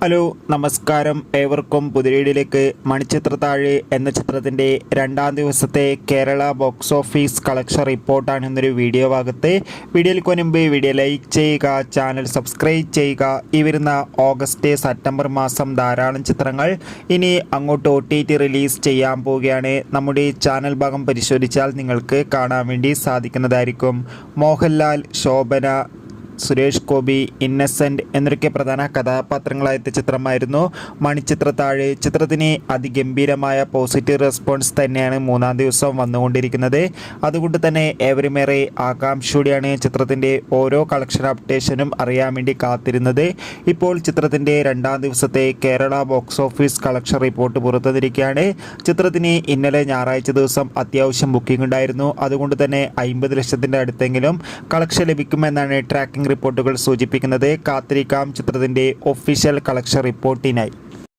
Hello നമസ്കാരം, ഏവർക്കും പുതിയ മണിച്ചിത്രത്താഴ് എന്ന ചിത്രത്തിൻ്റെ രണ്ടാം ദിവസത്തെ കേരള ബോക്സ് ഓഫീസ് കളക്ഷൻ റിപ്പോർട്ടാണ് എന്നൊരു വീഡിയോ ഭാഗത്ത്. വീഡിയോയിൽ മുൻപ് വീഡിയോ ലൈക്ക് ചെയ്യുക, ചാനൽ സബ്സ്ക്രൈബ് ചെയ്യുക. ഈ വരുന്ന ഓഗസ്റ്റ് സെപ്റ്റംബർ മാസം ധാരാളം ചിത്രങ്ങൾ ഇനി അങ്ങോട്ട് OTT റിലീസ് ചെയ്യാൻ പോവുകയാണ്. നമ്മുടെ ചാനൽ ഭാഗം പരിശോധിച്ചാൽ നിങ്ങൾക്ക് കാണാൻ വേണ്ടി സാധിക്കുന്നതായിരിക്കും. മോഹൻലാൽ, ശോഭന, സുരേഷ് ഗോപി, ഇന്നസെൻ്റ് എന്നൊക്കെ പ്രധാന കഥാപാത്രങ്ങളായ ചിത്രമായിരുന്നു മണിച്ചിത്രത്താഴ്. ചിത്രത്തിന് അതിഗംഭീരമായ പോസിറ്റീവ് റെസ്പോൺസ് തന്നെയാണ് മൂന്നാം ദിവസം വന്നുകൊണ്ടിരിക്കുന്നത്. അതുകൊണ്ട് തന്നെ ഏവരുമേറെ ആകാംക്ഷയോടെയാണ് ചിത്രത്തിൻ്റെ ഓരോ കളക്ഷൻ അപ്ഡേഷനും അറിയാൻ വേണ്ടി കാത്തിരുന്നത്. ഇപ്പോൾ ചിത്രത്തിൻ്റെ രണ്ടാം ദിവസത്തെ Kerala box office collection report പുറത്തുവന്നിരിക്കുകയാണ്. ചിത്രത്തിന് ഇന്നലെ ഞായറാഴ്ച ദിവസം അത്യാവശ്യം ബുക്കിംഗ് ഉണ്ടായിരുന്നു. അതുകൊണ്ട് തന്നെ 50 ലക്ഷത്തിൻ്റെ അടുത്തെങ്കിലും കളക്ഷൻ ലഭിക്കുമെന്നാണ് ട്രാക്കിംഗ് റിപ്പോർട്ടുകൾ സൂചിപ്പിക്കുന്നത്. കാത്തിരിക്കാം ചിത്രത്തിൻ്റെ ഒഫീഷ്യൽ കളക്ഷൻ റിപ്പോർട്ടിനായി.